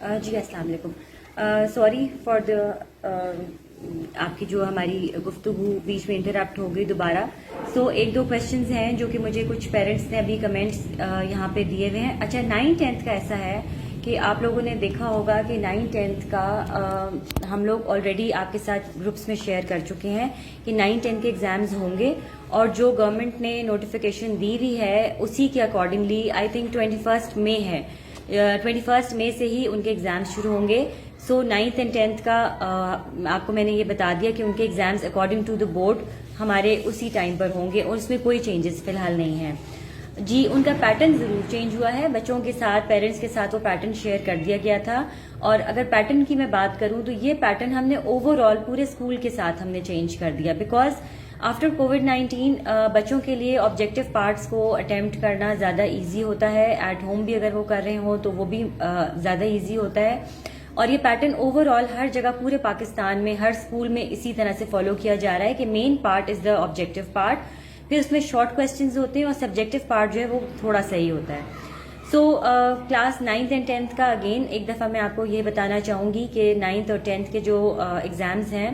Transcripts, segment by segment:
جی السلام علیکم. Sorry for the آپ کی جو ہماری گفتگو بیچ میں انٹرپٹ ہو گئی دوبارہ. سو ایک دو کوشچنز ہیں جو کہ مجھے کچھ پیرنٹس نے ابھی کمنٹس یہاں پہ دیے ہوئے ہیں. اچھا 9th-10th کا ایسا ہے کہ آپ لوگوں نے دیکھا ہوگا کہ 9th-10th کا ہم لوگ آلریڈی آپ کے ساتھ گروپس میں شیئر کر چکے ہیں کہ 9th-10th کے ایگزامز ہوں گے, اور جو گورنمنٹ نے نوٹیفیکیشن دی ہوئی ہے اسی کے اکارڈنگلی آئی تھنک 21 مئی ہے, 21 مئی سے ہی ان کے ایگزامز شروع ہوں گے. سو 9th and 10th کا آپ کو میں نے یہ بتا دیا کہ ان کے exams according to the board ہمارے اسی ٹائم پر ہوں گے, اور اس میں کوئی چینجز فی الحال نہیں ہیں. جی ان کا پیٹرن ضرور چینج ہوا ہے, بچوں کے ساتھ پیرنٹس کے ساتھ وہ پیٹرن شیئر کر دیا گیا تھا. اور اگر پیٹرن کی میں بات کروں تو یہ پیٹرن ہم نے اوور آل پورے اسکول کے ساتھ ہم نے چینج کر دیا, بیکاز آفٹر کووڈ-19 بچوں کے لیے آبجیکٹو پارٹس کو اٹیمپٹ کرنا زیادہ ایزی ہوتا ہے. ایٹ ہوم بھی اگر وہ کر رہے ہوں تو وہ بھی زیادہ ایزی ہوتا ہے. اور یہ پیٹرن اوور آل ہر جگہ پورے پاکستان میں ہر اسکول میں اسی طرح سے فالو کیا جا رہا ہے کہ main part is the objective part, پھر اس میں شارٹ کوشچنز ہوتے ہیں اور سبجیکٹو پارٹ جو ہے وہ تھوڑا صحیح ہوتا ہے. سو کلاس 9th and 10th کا اگین ایک دفعہ میں آپ کو یہ بتانا چاہوں گی کہ 9th اور 10th کے جو ایگزامز ہیں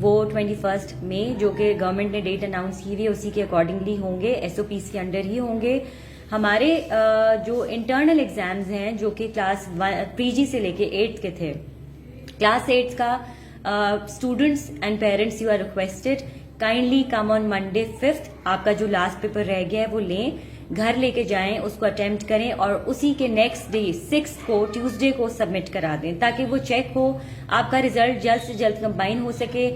وہ 21 مئی جو کہ گورنمنٹ نے ڈیٹ اناؤنس کی ہوئی ہے اسی کے اکارڈنگلی ہوں گے, SOPs کے انڈر ہی ہوں گے. ہمارے جو انٹرنل ایگزامز ہیں جو کہ کلاس پری جی سے لے کے 8th کے تھے, کلاس 8th کا students and parents you are requested kindly come on Monday 5th. آپ کا جو لاسٹ پیپر رہ گیا ہے وہ لیں, گھر لے کے جائیں, اس کو اٹیمپٹ کریں اور اسی کے نیکسٹ ڈے 6th کو ٹیوزڈے کو سبمٹ کرا دیں تاکہ وہ چیک ہو, آپ کا ریزلٹ جلد سے جلد کمبائن ہو سکے.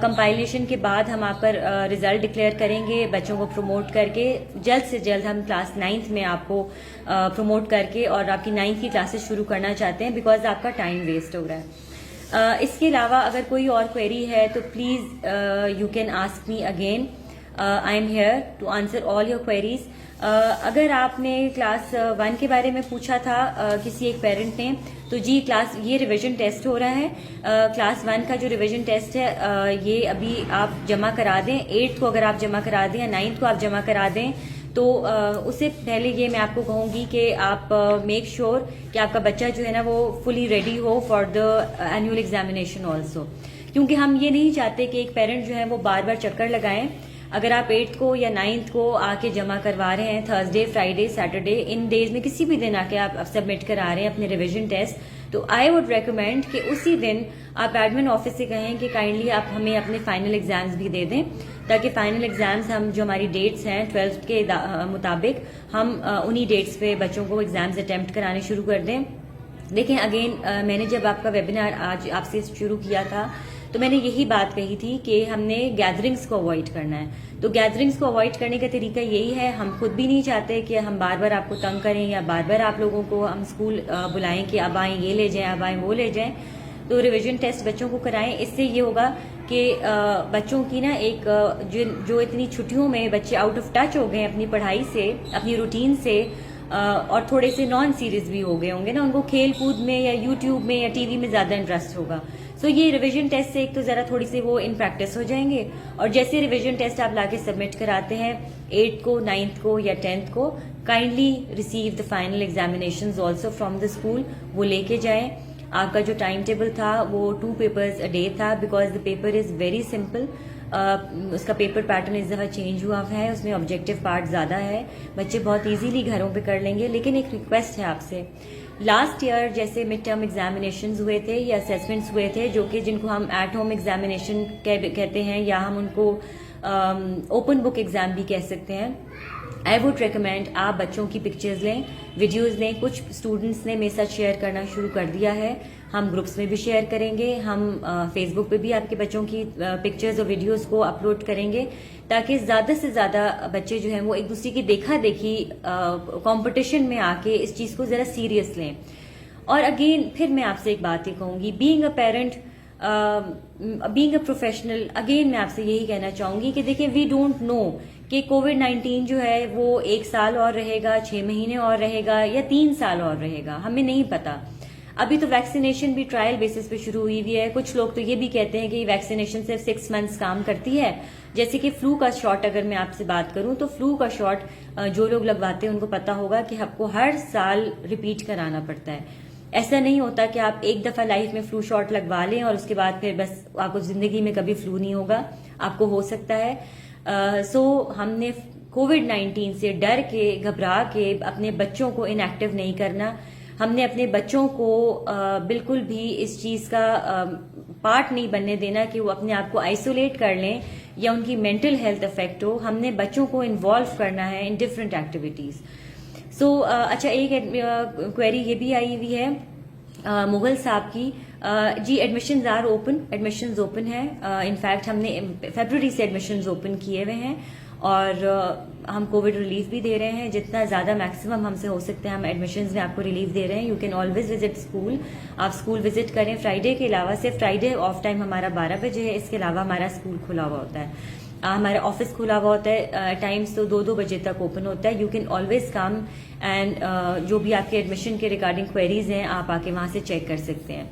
کمپائلیشن کے بعد ہم آپ کا ریزلٹ ڈکلیئر کریں گے بچوں کو پروموٹ کر کے, جلد سے جلد ہم کلاس 9th میں آپ کو پروموٹ کر کے اور آپ کی 9th کی کلاسز شروع کرنا چاہتے ہیں, بیکاز آپ کا ٹائم ویسٹ ہو رہا ہے. اس کے علاوہ اگر کوئی اور کوئری ہے تو please you can ask me again, I am here to answer all your queries. اگر آپ نے کلاس 1 کے بارے میں پوچھا تھا کسی ایک پیرنٹ نے, تو جی کلاس یہ ریویژن ٹیسٹ ہو رہا ہے. کلاس 1 کا جو ریویژن ٹیسٹ ہے یہ ابھی آپ جمع کرا دیں. 8th کو اگر آپ جمع کرا دیں یا 9th کو آپ جمع کرا دیں تو اس سے پہلے یہ میں آپ کو کہوں گی کہ آپ میک شیور کہ آپ کا بچہ جو ہے نا وہ فلی ریڈی ہو for the annual examination also, کیونکہ ہم یہ نہیں چاہتے کہ ایک پیرنٹ جو ہے وہ بار بار چکر لگائیں. اگر آپ 8th کو یا 9th کو آ کے جمع کروا رہے ہیں, تھرسڈے, فرائیڈے, سیٹرڈے, ان ڈیز میں کسی بھی دن آ کے آپ سبمٹ کرا رہے ہیں اپنے ریویژن ٹیسٹ, تو آئی وڈ ریکمینڈ کہ اسی دن آپ ایڈمن آفس سے کہیں کہ کائنڈلی آپ ہمیں اپنے فائنل ایگزامز بھی دے دیں, تاکہ فائنل ایگزامز ہم جو ہماری ڈیٹس ہیں 12th کے مطابق ہم انہی ڈیٹس پہ بچوں کو ایگزامز اٹیمپٹ کرانے شروع کر دیں. دیکھیں اگین میں نے جب آپ کا ویبینار آج آپ سے شروع کیا تھا تو میں نے یہی بات کہی تھی کہ ہم نے گیدرنگس کو اوائڈ کرنا ہے. تو گیدرنگس کو اوائڈ کرنے کا طریقہ یہی ہے, ہم خود بھی نہیں چاہتے کہ ہم بار بار آپ کو تنگ کریں یا بار بار آپ لوگوں کو ہم اسکول بلائیں کہ اب آئیں یہ لے جائیں, اب آئیں وہ لے جائیں. تو ریویژن ٹیسٹ بچوں کو کرائیں. اس سے یہ ہوگا کہ بچوں کی نا ایک جو اتنی چھٹیوں میں بچے آؤٹ آف ٹچ ہو گئے اپنی پڑھائی سے, اپنی روٹین سے, اور تھوڑے سے نان سیریس بھی ہو گئے ہوں گے نا, ان کو کھیل کود میں یا یوٹیوب میں یا ٹی وی میں زیادہ انٹرسٹ ہوگا. سو یہ ریویژن ٹیسٹ سے ایک تو ذرا تھوڑی سی وہ ان پریکٹس ہو جائیں گے, اور جیسے ریویژن ٹیسٹ آپ لا کے سبمٹ کراتے ہیں 8th کو, 9th کو یا 10th کو, kindly receive the final examinations also from the school. وہ لے کے جائیں. آپ کا جو ٹائم ٹیبل تھا وہ 2 پیپرز اے ڈے تھا, because the paper is very simple. اس کا پیپر پیٹرن اس دفعہ چینج ہوا ہے, اس میں آبجیکٹو پارٹ زیادہ ہے, بچے بہت ایزیلی گھروں پہ کر لیں گے. لیکن ایک ریکویسٹ ہے آپ سے, لاسٹ ایئر جیسے مڈ ٹرم ایگزامینیشنز ہوئے تھے یا اسیسمنٹس ہوئے تھے جو کہ جن کو ہم ایٹ ہوم ایگزامینیشن کہتے ہیں یا ہم ان کو اوپن بک ایگزام بھی کہہ سکتے ہیں, آئی وڈ ریکمینڈ آپ بچوں کی پکچرز لیں, ویڈیوز لیں. کچھ اسٹوڈنٹس نے میرے ساتھ شیئر کرنا شروع کر دیا ہے, ہم گروپس میں بھی شیئر کریں گے, ہم فیس بک پہ بھی آپ کے بچوں کی پکچرز اور ویڈیوز کو اپلوڈ کریں گے تاکہ زیادہ سے زیادہ بچے جو ہیں وہ ایک دوسرے کی دیکھا دیکھی کمپٹیشن میں آ کے اس چیز کو ذرا سیریس لیں. اور اگین پھر میں آپ سے ایک بات ہی کہوں گی, being a parent, being a professional, again میں آپ سے یہی کہنا چاہوں گی کہ دیکھیں وی ڈونٹ نو کہ کووڈ-19 جو ہے وہ 1 سال اور رہے گا, 6 مہینے اور رہے گا یا 3 سال اور رہے گا, ہمیں نہیں پتا. ابھی تو ویکسینیشن بھی ٹرائل بیسس پہ شروع ہوئی ہے. کچھ لوگ تو یہ بھی کہتے ہیں کہ یہ ویکسینیشن صرف 6 منتھس کام کرتی ہے. جیسے کہ فلو کا شاٹ اگر میں آپ سے بات کروں تو فلو کا شاٹ جو لوگ لگواتے ہیں ان کو پتا ہوگا کہ آپ کو ہر سال ریپیٹ کرانا پڑتا ہے. ایسا نہیں ہوتا کہ آپ ایک دفعہ لائف میں فلو شاٹ لگوا لیں اور اس کے بعد پھر بس آپ کو زندگی میں کبھی فلو نہیں ہوگا. آپ کو ہو سکتا ہے. سو ہم نے کووڈ-19 سے ڈر کے گھبرا کے اپنے بچوں کو ان ایکٹیو نہیں کرنا. ہم نے اپنے بچوں کو بالکل بھی اس چیز کا پارٹ نہیں بننے دینا کہ وہ اپنے آپ کو آئسولیٹ کر لیں یا ان کی مینٹل ہیلتھ افیکٹ ہو. ہم نے بچوں کو انوالو کرنا ہے ان ڈفرینٹ ایکٹیویٹیز. سو اچھا ایک کوئری یہ بھی آئی ہوئی ہے مغل صاحب کی. جی admissions are open, admissions open ہیں. انفیکٹ ہم نے فیبرری سے ایڈمیشنز اوپن کیے ہوئے ہیں اور ہم کووڈ ریلیف بھی دے رہے ہیں. جتنا زیادہ میکسیمم ہم سے ہو سکتے ہیں ہم ایڈمیشنز میں آپ کو ریلیف دے رہے ہیں. You can always visit school. آپ اسکول وزٹ کریں. فرائیڈے کے علاوہ صرف فرائیڈے آف ٹائم ہمارا 12 بجے ہے. اس کے علاوہ ہمارا اسکول کھلا ہوا ہوتا ہے. ہمارا آفس کھلا ہوا ہوتا ہے. ٹائمز تو 2 بجے تک اوپن ہوتا ہے. You can always come and جو بھی آپ کے ایڈمیشن کے ریگارڈنگ کوئریز ہیں آپ آ کے وہاں سے چیک کر سکتے ہیں.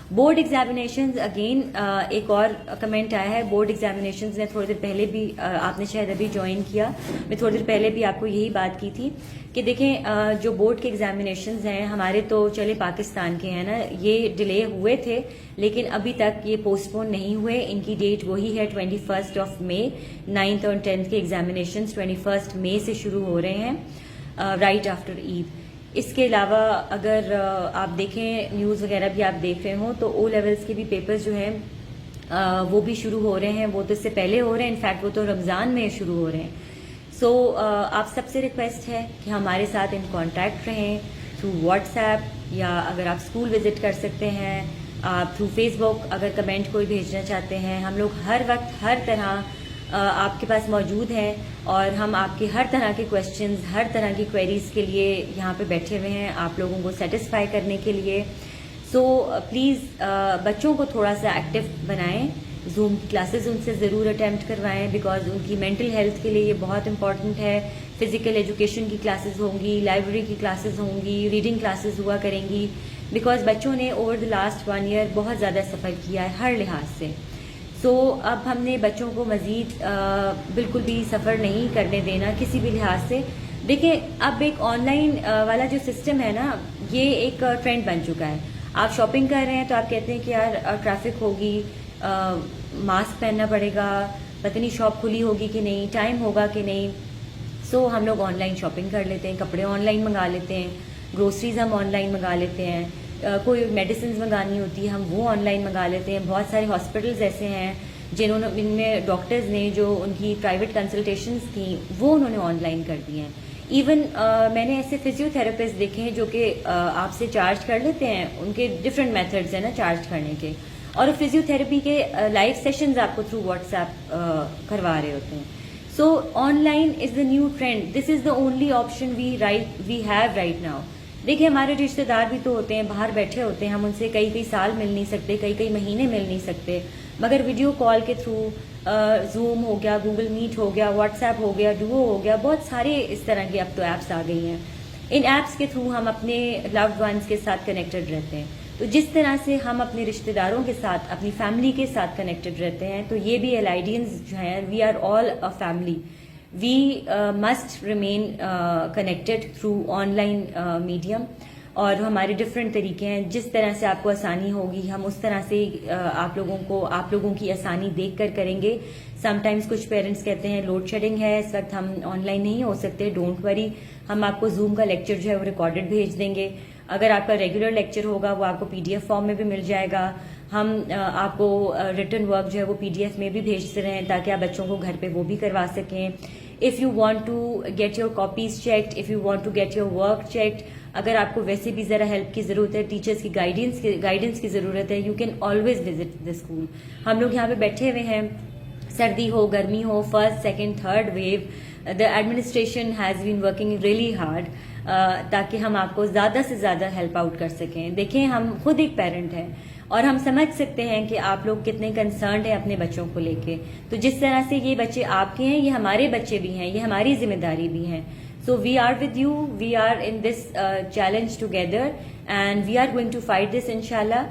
بورڈ ایگزامینیشنز اگین ایک اور کمنٹ آیا ہے. بورڈ ایگزامینیشنز میں تھوڑی دیر پہلے بھی آپ نے شاید ابھی جوائن کیا, میں تھوڑی دیر پہلے بھی آپ کو یہی بات کی تھی کہ دیکھیں جو بورڈ کے ایگزامینیشنز ہیں ہمارے تو چلے پاکستان کے ہیں نا, یہ ڈیلے ہوئے تھے لیکن ابھی تک یہ پوسٹ پون نہیں ہوئے. ان کی ڈیٹ وہی ہے 21 مئی. 9th اور 10th کے ایگزامینیشنز 21 مئی سے شروع ہو رہے ہیں رائٹ آفٹر عید. اس کے علاوہ اگر آپ دیکھیں نیوز وغیرہ بھی آپ دیکھ رہے ہوں تو او لیولز کے بھی پیپرز جو ہیں وہ بھی شروع ہو رہے ہیں. وہ تو اس سے پہلے ہو رہے ہیں, انفیکٹ وہ تو رمضان میں شروع ہو رہے ہیں. سو آپ سب سے ریکویسٹ ہے کہ ہمارے ساتھ ان کانٹیکٹ رہیں تھرو واٹس ایپ, یا اگر آپ اسکول وزٹ کر سکتے ہیں آپ تھرو فیس بک اگر کمنٹ کوئی بھیجنا چاہتے ہیں. ہم لوگ ہر وقت ہر طرح آپ کے پاس موجود ہیں اور ہم آپ کے ہر طرح کے کویشچنز, ہر طرح کی کوئریز کے لیے یہاں پہ بیٹھے ہوئے ہیں آپ لوگوں کو سیٹسفائی کرنے کے لیے. سو پلیز بچوں کو تھوڑا سا ایکٹیو بنائیں. زوم کی کلاسز ان سے ضرور اٹیمپٹ کروائیں بیکاز ان کی مینٹل ہیلتھ کے لیے یہ بہت امپورٹنٹ ہے. فزیکل ایجوکیشن کی کلاسز ہوں گی, لائبریری کی کلاسز ہوں گی, ریڈنگ کلاسز ہوا کریں گی بیکاز بچوں نے اوور دا لاسٹ 1 ایئر بہت زیادہ سفر کیا ہے ہر لحاظ سے. سو اب ہم نے بچوں کو مزید بالکل بھی سفر نہیں کرنے دینا کسی بھی لحاظ سے. دیکھیں اب ایک آن لائن والا جو سسٹم ہے نا یہ ایک ٹرینڈ بن چکا ہے. آپ شاپنگ کر رہے ہیں تو آپ کہتے ہیں کہ یار ٹریفک ہوگی, ماسک پہننا پڑے گا, پتہ نہیں شاپ کھلی ہوگی کہ نہیں, ٹائم ہوگا کہ نہیں. سو ہم لوگ آن لائن شاپنگ کر لیتے ہیں, کپڑے آن لائن منگا لیتے ہیں, گروسریز ہم آن لائن منگا لیتے ہیں, کوئی میڈیسنز منگانی ہوتی ہے ہم وہ آن لائن منگا لیتے ہیں. بہت سارے ہاسپٹلز ایسے ہیں جن میں ڈاکٹرز نے جو ان کی پرائیویٹ کنسلٹیشنز تھیں وہ انہوں نے آن لائن کر دی ہیں. ایون میں نے ایسے فزیو تھراپسٹ دیکھے ہیں جو کہ آپ سے چارج کر لیتے ہیں. ان کے ڈفرینٹ میتھڈز ہیں نا چارج کرنے کے, اور فزیو تھراپی کے لائیو سیشنز آپ کو تھرو واٹس ایپ کروا رہے ہوتے ہیں. So online is the new trend. This is the only option we have right now. دیکھیں ہمارے رشتے دار بھی تو ہوتے ہیں باہر بیٹھے ہوتے ہیں, ہم ان سے کئی سال مل نہیں سکتے, کئی مہینے مل نہیں سکتے, مگر ویڈیو کال کے تھرو زوم ہو گیا, گوگل میٹ ہو گیا, واٹس ایپ ہو گیا, ڈوو ہو گیا, بہت سارے اس طرح کی اب تو ایپس آ گئی ہیں. ان ایپس کے تھرو ہم اپنے لوڈ ونس کے ساتھ کنیکٹڈ رہتے ہیں. تو جس طرح سے ہم اپنے رشتے داروں کے ساتھ اپنی فیملی کے ساتھ کنیکٹڈ رہتے ہیں تو یہ بھی ایلائیڈینز جو ہیں we are all a family. We must remain connected through online medium, اور ہمارے ڈفرینٹ طریقے ہیں. جس طرح سے آپ کو آسانی ہوگی ہم اس طرح سے آپ لوگوں کی آسانی دیکھ کر کریں گے. سم ٹائمز کچھ پیرنٹس کہتے ہیں لوڈ شیڈنگ ہے اس وقت ہم آن لائن نہیں ہو سکتے. ڈونٹ وری, ہم آپ کو زوم کا لیکچر جو ہے وہ ریکارڈڈ بھیج دیں گے. اگر آپ کا ریگولر لیکچر ہوگا وہ آپ کو PDF فارم میں بھی مل جائے گا. ہم آپ کو ریٹن ورک جو ہے وہ PDF میں بھی بھیجتے رہیں تاکہ آپ بچوں کو گھر پہ وہ بھی کروا سکیں. If you want to get your copies checked, if you want to get your work checked, اگر آپ کو ویسے بھی ذرا ہیلپ کی ضرورت ہے, ٹیچرز کی گائیڈنس کی ضرورت ہے, you can always visit the school. ہم لوگ یہاں پہ بیٹھے ہوئے ہیں, سردی ہو گرمی ہو, first second third wave, the administration has been working really hard تاکہ ہم آپ کو زیادہ سے زیادہ ہیلپ آؤٹ کر سکیں. دیکھیں ہم خود ایک پیرنٹ ہیں اور ہم سمجھ سکتے ہیں کہ آپ لوگ کتنے کنسرنڈ ہیں اپنے بچوں کو لے کے. تو جس طرح سے یہ بچے آپ کے ہیں یہ ہمارے بچے بھی ہیں, یہ ہماری ذمہ داری بھی ہیں. So we are with you, we are in this challenge together and we are going to fight this inshallah.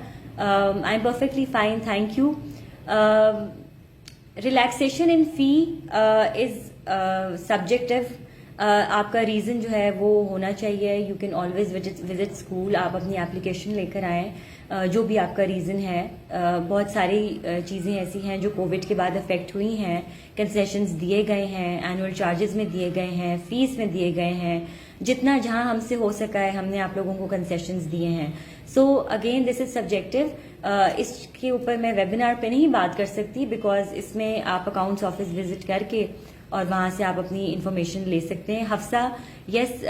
I'm perfectly fine, thank you. Relaxation in fee is subjective. آپ کا ریزن جو ہے وہ ہونا چاہیے. You can always visit school. آپ اپنی application لے کر آئیں, جو بھی آپ کا ریزن ہے. بہت ساری چیزیں ایسی ہیں جو کووڈ کے بعد افیکٹ ہوئی ہیں. کنسیشنز دیے گئے ہیں, اینول چارجز میں دیے گئے ہیں, فیس میں دیے گئے ہیں. جتنا جہاں ہم سے ہو سکا ہے ہم نے آپ لوگوں کو کنسیشنز دیے ہیں. So again this is subjective. اس کے اوپر میں ویبینار پہ نہیں بات کر سکتی بیکاز اس میں آپ اکاؤنٹس آفس وزٹ کر کے اور وہاں سے آپ اپنی انفارمیشن لے سکتے ہیں. حفصہ, یس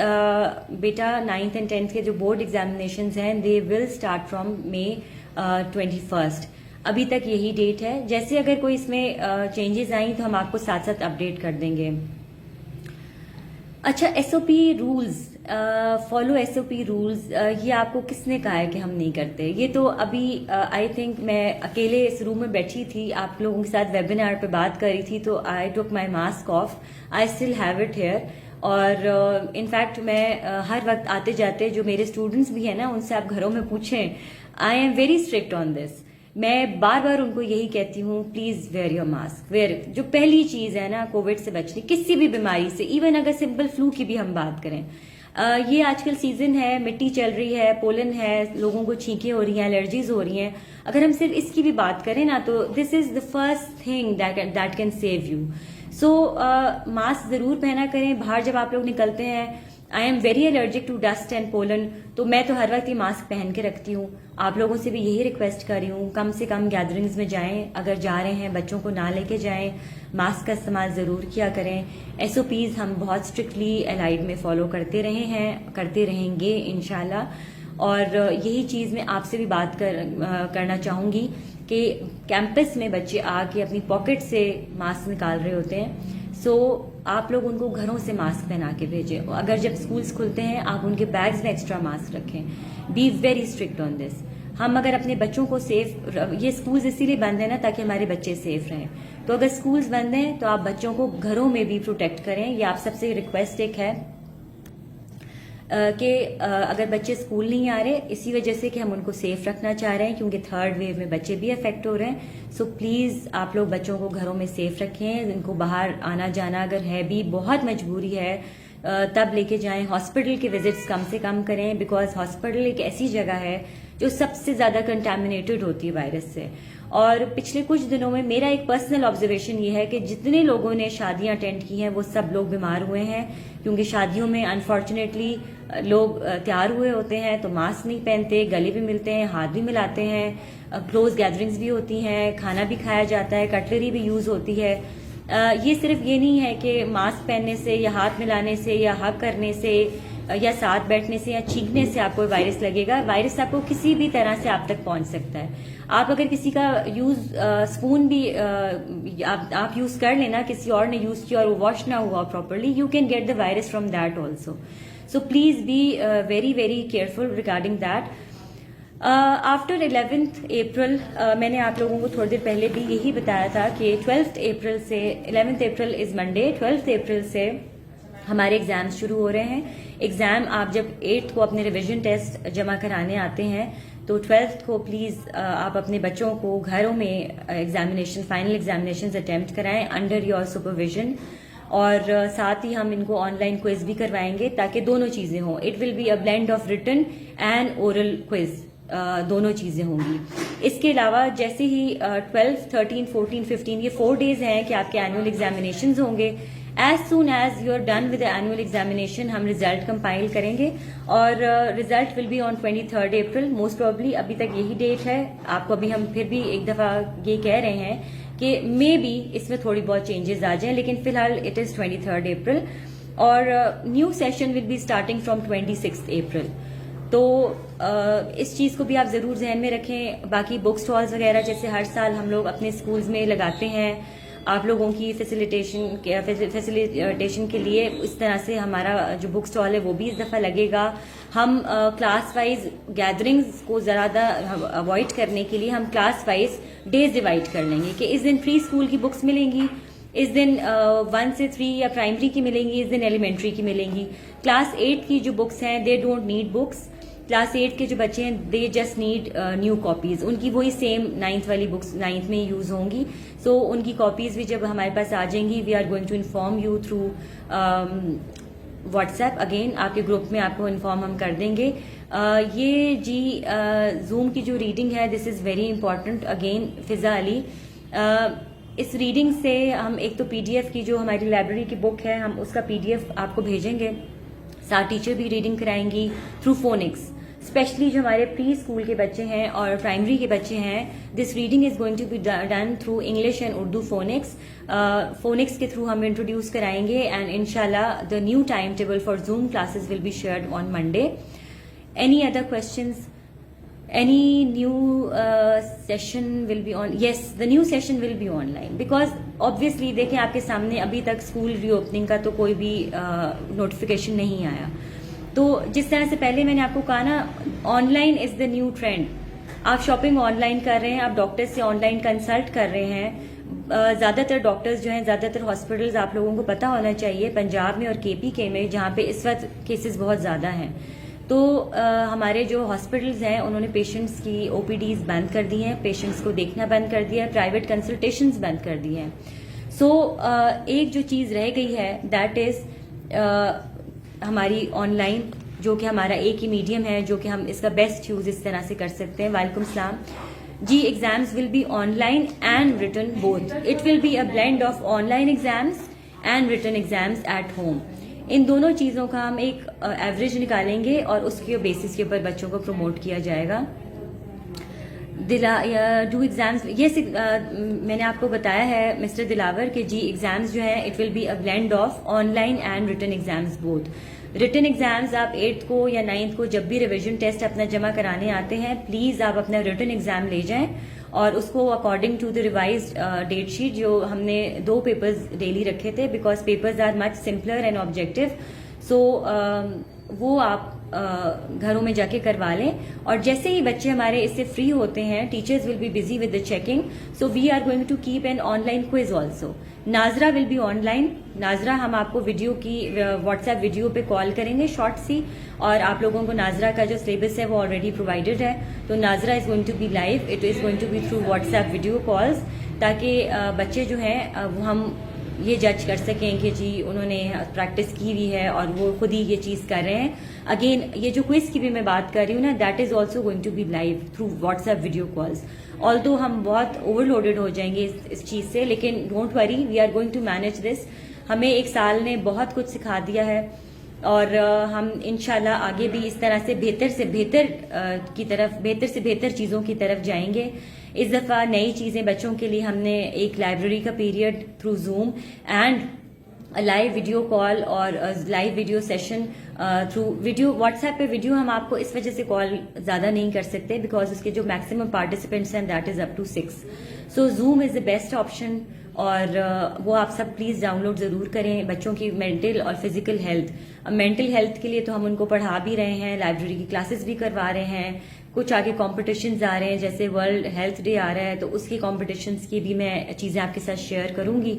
بیٹا 9th and 10th کے جو بورڈ ایگزامینیشنز ہیں دے ول اسٹارٹ فرام May 21. ابھی تک یہی ڈیٹ ہے. جیسے اگر کوئی اس میں چینجز آئیں تو ہم آپ کو ساتھ ساتھ اپڈیٹ کر دیں گے. اچھا, ایس او پی رولز, فالو ایس او پی رولز, یہ آپ کو کس نے کہا ہے کہ ہم نہیں کرتے؟ یہ تو ابھی آئی تھنک میں اکیلے اس روم میں بیٹھی تھی, آپ لوگوں کے ساتھ ویبینار پہ بات کر رہی تھی, تو I took my mask off. I still have it here. اور انفیکٹ میں ہر وقت آتے جاتے جو میرے اسٹوڈنٹس بھی ہیں نا ان سے آپ گھروں میں پوچھیں, I am very strict on this. میں بار بار ان کو یہی کہتی ہوں, please wear your mask. Wear, جو پہلی چیز ہے نا کووڈ سے بچنے, کسی بھی بیماری سے, ایون اگر سمپل فلو کی بھی ہم بات کریں, یہ آج کل سیزن ہے, مٹی چل رہی ہے, پولن ہے, لوگوں کو چھینکیں ہو رہی ہیں, الرجیز ہو رہی ہیں. اگر ہم صرف اس کی بھی بات کریں نا تو this is the first thing that can save you. So mask ضرور پہنا کریں باہر جب آپ لوگ نکلتے ہیں. I am very allergic to dust and pollen, تو میں تو ہر وقت یہ ماسک پہن کے رکھتی ہوں. آپ لوگوں سے بھی یہی ریکویسٹ کر رہی ہوں, کم سے کم گیدرنگز میں جائیں, اگر جا رہے ہیں بچوں کو نہ لے کے جائیں, ماسک کا استعمال ضرور کیا کریں. ایس او پیز ہم بہت اسٹرکٹلی الائڈ میں فالو کرتے رہے ہیں, کرتے رہیں گے انشاءاللہ. اور یہی چیز میں آپ سے بھی بات کرنا چاہوں گی کہ کیمپس میں بچے آ کے اپنی پاکٹ سے ماسک نکال رہے ہوتے ہیں. سو آپ لوگ ان کو گھروں سے ماسک پہنا کے بھیجیں. اگر جب اسکولس کھلتے ہیں آپ ان کے بیگز میں ایکسٹرا ماسک رکھیں. بی ویری اسٹرکٹ آن دس. ہم اگر اپنے بچوں کو سیف, یہ اسکولز اسی لیے بند ہیں نا تاکہ ہمارے بچے سیف رہیں, تو اگر اسکولز بند ہیں تو آپ بچوں کو گھروں میں بھی پروٹیکٹ کریں. یہ آپ سب سے ریکویسٹ ایک ہے کہ اگر بچے اسکول نہیں آ رہے اسی وجہ سے کہ ہم ان کو سیف رکھنا چاہ رہے ہیں کیونکہ تھرڈ ویو میں بچے بھی افیکٹ ہو رہے ہیں. سو پلیز آپ لوگ بچوں کو گھروں میں سیف رکھیں. ان کو باہر آنا جانا اگر ہے بھی بہت مجبوری ہے تب لے کے جائیں. ہاسپٹل کے وزٹس کم سے کم کریں بیکاز ہاسپٹل ایک ایسی جگہ ہے جو سب سے زیادہ کنٹامنیٹڈ ہوتی ہے وائرس سے. اور پچھلے کچھ دنوں میں میرا ایک پرسنل آبزرویشن یہ ہے کہ جتنے لوگوں نے شادیاں اٹینڈ کی ہیں وہ سب لوگ بیمار ہوئے ہیں کیونکہ شادیوں میں انفارچونیٹلی لوگ تیار ہوئے ہوتے ہیں تو ماسک نہیں پہنتے, گلے بھی ملتے ہیں, ہاتھ بھی ملاتے ہیں, کلوز گیدرنگز بھی ہوتی ہیں, کھانا بھی کھایا جاتا ہے, کٹلری بھی یوز ہوتی ہے. یہ صرف یہ نہیں ہے کہ ماسک پہننے سے یا ہاتھ ملانے سے یا ہگ کرنے سے یا ساتھ بیٹھنے سے یا چھینکنے سے آپ کو وائرس لگے گا. وائرس آپ کو کسی بھی طرح سے آپ تک پہنچ سکتا ہے. آپ اگر کسی کا یوز اسپون بھی آپ یوز کر لینا, کسی اور نے یوز کیا اور وہ واش نہ ہوا properly, you can get the virus from that also. So please be very very careful regarding that. After 11th April میں نے آپ لوگوں کو تھوڑی دیر پہلے بھی یہی بتایا تھا کہ 12th April سے 11th April is Monday, 12th April سے ہمارے ایگزامز شروع ہو رہے ہیں. ایگزام آپ جب 8th کو اپنے ریویژن ٹیسٹ جمع کرانے آتے ہیں تو 12th کو پلیز آپ اپنے بچوں کو گھروں میں ایگزامینیشن, فائنل ایگزامینیشنز اٹیمپٹ کرائیں انڈر یور سپرویژن. اور ساتھ ہی ہم ان کو آن لائن کوئز بھی کروائیں گے تاکہ دونوں چیزیں ہوں. It will be a blend of written and oral quiz, دونوں چیزیں ہوں گی. اس کے علاوہ جیسے ہی 12, 13, 14, 15 یہ 4 days ہیں کہ آپ کے اینول ایگزامینیشنز ہوں گے. As soon as you are done with annual examination ہم ریزلٹ کمپائل کریں گے اور result will be on 23rd April most probably. ابھی تک یہی ڈیٹ ہے. آپ کو ابھی ہم پھر بھی ایک دفعہ یہ کہہ رہے ہیں کہ مے بی اس میں تھوڑی بہت چینجز آ جائیں لیکن فی الحال اٹ از 23rd April. اور new session will be starting from 26th April. تو اس چیز کو بھی آپ ضرور ذہن میں رکھیں. باقی بک اسٹالز وغیرہ جیسے ہر سال ہم لوگ اپنے اسکولز میں لگاتے ہیں آپ لوگوں کی فیسیلیٹیشن کے لیے, اس طرح سے ہمارا جو بک اسٹال ہے وہ بھی اس دفعہ لگے گا. ہم کلاس وائز گیدرنگز کو زیادہ اوائڈ کرنے کے لیے ہم کلاس وائز ڈیز ڈیوائڈ کر لیں گے کہ اس دن پری اسکول کی بکس ملیں گی, اس دن 1 سے 3 یا پرائمری کی ملیں گی, اس دن ایلیمنٹری کی ملیں گی. کلاس 8 کی جو بکس ہیں they don't need books. Class 8 کے جو بچے ہیں they just need new copies. ان کی وہی سیم 9th والی بکس 9th میں یوز ہوں گی. سو ان کی کاپیز بھی جب ہمارے پاس آ جائیں گی we are going to inform you through WhatsApp. Again آپ کے گروپ میں آپ کو انفارم ہم کر دیں گے. یہ جی زوم کی جو ریڈنگ ہے دس از ویری امپورٹنٹ. اگین فضا علی, اس ریڈنگ سے ہم ایک تو پی ڈی ایف کی جو ہماری لائبریری کی بک ہے ہم اس کا پی ڈی ایف آپ کو بھیجیں گے. ساتھ ٹیچر بھی ریڈنگ کرائیں گی تھرو فونکس. اسپیشلی جو ہمارے پری اسکول کے بچے ہیں اور پرائمری کے بچے ہیں, this reading is going to be done through English and Urdu phonics. Phonics کے تھرو ہم انٹروڈیوس کرائیں گے اینڈ انشاءاللہ the new time table for Zoom classes will be shared on Monday. Any other questions? Any new session will be on? Yes, the new session will be online because obviously دیکھیں آپ کے سامنے ابھی تک school ری opening کا تو کوئی بھی نوٹیفیکیشن نہیں آیا. تو جس طرح سے پہلے میں نے آپ کو کہا نا, online is the new trend. آپ شاپنگ آن لائن کر رہے ہیں, آپ ڈاکٹر سے آن لائن کنسلٹ کر رہے ہیں. زیادہ تر ڈاکٹرز جو ہیں, زیادہ تر ہاسپٹلز آپ لوگوں کو پتہ ہونا چاہیے پنجاب میں اور کے پی کے میں جہاں پہ اس وقت کیسز بہت زیادہ ہیں, تو ہمارے جو ہاسپٹلز ہیں انہوں نے پیشنٹس کی او پی ڈیز بند کر دی ہیں, پیشنٹس کو دیکھنا بند کر دیا ہے, پرائیویٹ کنسلٹیشنز بند کر دی ہیں. سو ایک جو چیز رہ گئی ہے دیٹ از ہماری آن لائن, جو کہ ہمارا ایک ہی میڈیم ہے جو کہ ہم اس کا بیسٹ یوز اس طرح سے کر سکتے ہیں. وعلیکم السلام جی. Exams will be online and written both. It will be a blend of online exams and written exams at home. ان دونوں چیزوں کا ہم ایک ایوریج نکالیں گے اور اس کے بیسس کے اوپر بچوں کو پروموٹ کیا جائے گا. ڈو ایگزامز, یس میں نے آپ کو بتایا ہے مسٹر دلاور کہ جی ایگزامز جو ہے it will be a blend of online and written exams both. Written exams آپ 8th کو یا 9th کو جب بھی ریویژن ٹیسٹ اپنا جمع کرانے آتے ہیں پلیز آپ اپنا ریٹن ایگزام لے جائیں اور اس کو according to the revised date sheet, جو ہم نے 2 پیپرز ڈیلی رکھے تھے because papers are much simpler and objective, so وہ آپ گھروں میں جا کے کروا لیں. اور جیسے ہی بچے ہمارے اس سے فری ہوتے ہیں teachers will be busy with the checking, so we are going to keep an online quiz also. ناظرہ ول بی آن لائن. ناظرہ ہم آپ کو ویڈیو کی واٹس ایپ ویڈیو پہ کال کریں گے شارٹ سی, اور آپ لوگوں کو ناظرہ کا جو سلیبس ہے وہ آلریڈی پرووائڈیڈ ہے. تو ناظرہ is going to be live, it is going to be through WhatsApp video calls, تاکہ بچے جو ہیں وہ ہم یہ جج کر سکیں کہ جی انہوں نے پریکٹس کی ہوئی ہے اور وہ خود ہی یہ چیز کر رہے ہیں. اگین یہ جو کوئز کی بھی میں بات کر رہی ہوں نا, that is also going to be live through WhatsApp video calls. Although ہم بہت اوور لوڈیڈ ہو جائیں گے اس چیز سے, لیکن don't worry, we are going to manage this. ہمیں 1 سال نے بہت کچھ سکھا دیا ہے اور ہم انشاءاللہ آگے بھی اس طرح سے بہتر سے بہتر چیزوں کی طرف جائیں گے. اس دفعہ نئی چیزیں بچوں کے لیے ہم نے ایک لائبریری کا period through Zoom and live video call اور live video session through video WhatsApp پہ ویڈیو ہم آپ کو اس وجہ سے کال زیادہ نہیں کر سکتے بیکاز اس کے جو میکسیمم پارٹیسپینٹس ہیں that is up to 6. So Zoom is the best option اور وہ آپ سب پلیز ڈاؤن لوڈ ضرور کریں. بچوں کی مینٹل اور فزیکل ہیلتھ, مینٹل ہیلتھ کے لیے تو ہم ان کو پڑھا بھی رہے ہیں, لائبریری کی کلاسز بھی کروا رہے ہیں, کچھ آگے کمپٹیشنز آ رہے ہیں جیسے ورلڈ ہیلتھ ڈے آ رہا ہے تو اس کی کمپٹیشنز کی بھی میں چیزیں آپ کے ساتھ شیئر کروں گی.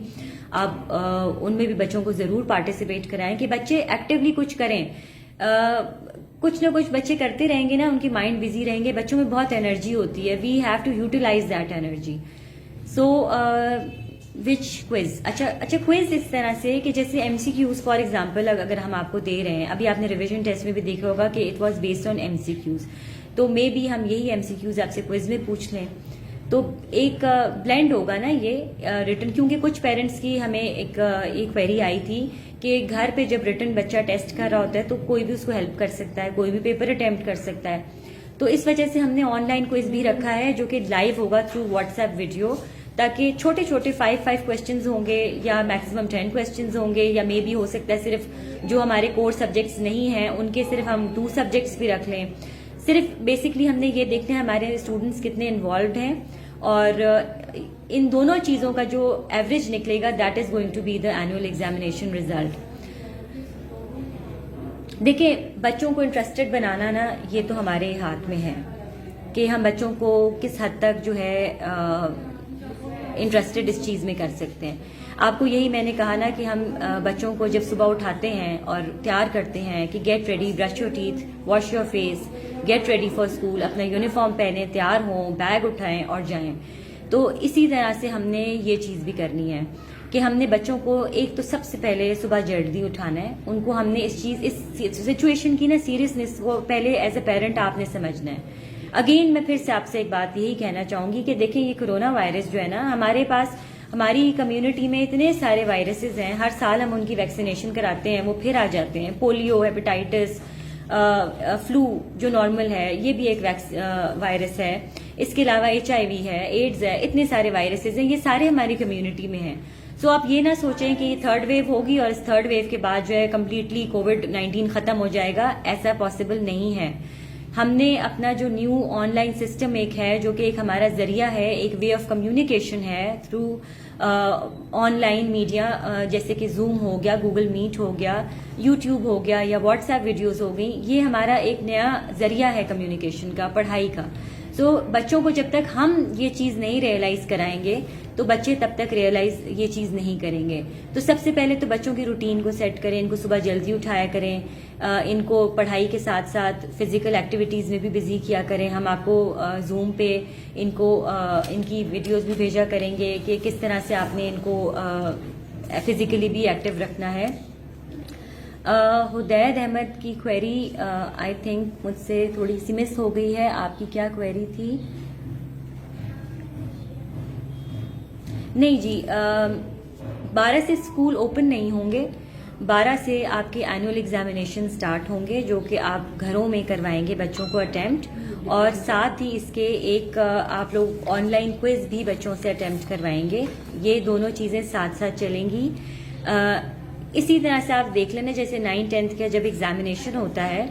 آپ ان میں بھی بچوں کو ضرور پارٹیسپیٹ کرائیں کہ بچے ایکٹیولی کچھ کریں. کچھ نہ کچھ بچے کرتے رہیں گے نا, ان کی مائنڈ بزی رہیں گے, بچوں میں بہت انرجی ہوتی ہے, we have to utilize that energy. So which quiz, اچھا کوئز اس طرح سے کہ جیسے M C Qs for example اگر ہم آپ کو دے رہے ہیں, ابھی آپ نے ریویژن ٹیسٹ میں بھی دیکھا ہوگا کہ it was based on M C Qs, تو مے بی ہم یہی ایم سی کیوز آپ سے کوئز میں پوچھ لیں تو ایک بلینڈ ہوگا نا یہ ریٹن. کیونکہ کچھ پیرنٹس کی ہمیں ایک کوئری آئی تھی کہ گھر پہ جب ریٹن بچہ ٹیسٹ کر رہا ہوتا ہے تو کوئی بھی اس کو ہیلپ کر سکتا ہے, کوئی بھی پیپر اٹیمپٹ کر سکتا ہے. تو اس وجہ سے ہم نے آن لائن کوئز بھی رکھا ہے جو کہ لائیو ہوگا تھرو واٹس ایپ ویڈیو, تاکہ چھوٹے چھوٹے 5 کویسچنز ہوں گے یا میکسیمم 10 کویسچنز ہوں گے, یا مے بی ہو سکتا ہے صرف جو ہمارے کور سبجیکٹس نہیں ہیں ان کے صرف ہم 2 سبجیکٹس بھی رکھ لیں. صرف بیسکلی ہم نے یہ دیکھنا ہے ہمارے اسٹوڈنٹس کتنے انوالوڈ ہیں, اور ان دونوں چیزوں کا جو ایوریج نکلے گا that is going to be the annual examination result. دیکھیں بچوں کو انٹرسٹڈ بنانا نا یہ تو ہمارے ہاتھ میں ہے کہ ہم بچوں کو کس حد تک جو ہے انٹرسٹڈ اس چیز میں کر سکتے ہیں. آپ کو یہی میں نے کہا نا کہ ہم بچوں کو جب صبح اٹھاتے ہیں اور تیار کرتے ہیں کہ get ready, brush your teeth, wash your face, get ready for school, اپنا یونیفارم پہنیں, تیار ہوں, بیگ اٹھائیں اور جائیں. تو اسی طرح سے ہم نے یہ چیز بھی کرنی ہے. کہ ہم نے بچوں کو ایک تو سب سے پہلے صبح جلدی اٹھانا ہے. ان کو ہم نے اس سچویشن کی نا سیریسنس کو پہلے ایز اے پیرنٹ آپ نے سمجھنا ہے. اگین میں پھر سے آپ سے ایک بات یہی کہنا چاہوں گی کہ دیکھیں یہ کرونا وائرس جو ہے نا ہمارے پاس ہماری کمیونٹی میں اتنے سارے وائرسز ہیں, ہر سال ہم ان کی ویکسینیشن کراتے ہیں, وہ پھر آ جاتے ہیں. پولیو, ہیپیٹائٹس, فلو جو نارمل ہے یہ بھی ایک وائرس ہے. اس کے علاوہ HIV ہے, ایڈز ہے, اتنے سارے وائرسز ہیں, یہ سارے ہماری کمیونٹی میں ہیں. سو آپ یہ نہ سوچیں کہ یہ تھرڈ ویو ہوگی اور اس تھرڈ ویو کے بعد جو ہے کمپلیٹلی COVID-19 ختم ہو جائے گا, ایسا پاسبل نہیں ہے. ہم نے اپنا جو نیو آن لائن سسٹم ایک ہے جو کہ ایک ہمارا ذریعہ ہے, ایک وے آف کمیونیکیشن ہے تھرو آن لائن میڈیا, جیسے کہ زوم ہو گیا, گوگل میٹ ہو گیا, یوٹیوب ہو گیا یا واٹس ایپ ویڈیوز ہو گئی, یہ ہمارا ایک نیا ذریعہ ہے کمیونیکیشن کا, پڑھائی کا. سو بچوں کو جب تک ہم یہ چیز نہیں ریئلائز کرائیں گے تو بچے تب تک ریئلائز یہ چیز نہیں کریں گے. تو سب سے پہلے تو بچوں کی روٹین کو سیٹ کریں, ان کو صبح جلدی اٹھایا کریں, ان کو پڑھائی کے ساتھ ساتھ فزیکل ایکٹیویٹیز میں بھی بزی کیا کریں. ہم آپ کو زوم پہ ان کو ان کی ویڈیوز بھی بھیجا کریں گے کہ کس طرح سے آپ نے ان کو فزیکلی بھی ایکٹیو رکھنا ہے. حدید احمد کی کوئری آئی تھنک مجھ سے تھوڑی سی مس ہو گئی ہے. آپ کی کیا کوئری تھی؟ نہیں جی, 12 سے اسکول اوپن نہیں ہوں گے. 12 سے آپ کے اینوئل ایگزامینیشن سٹارٹ ہوں گے جو کہ آپ گھروں میں کروائیں گے بچوں کو اٹیمپٹ, اور ساتھ ہی اس کے ایک آپ لوگ آن لائن کوئز بھی بچوں سے اٹیمپٹ کروائیں گے. یہ دونوں چیزیں ساتھ ساتھ چلیں گی. اسی طرح سے آپ دیکھ لینا جیسے 9th-10th کا جب ایگزامینیشن ہوتا ہے,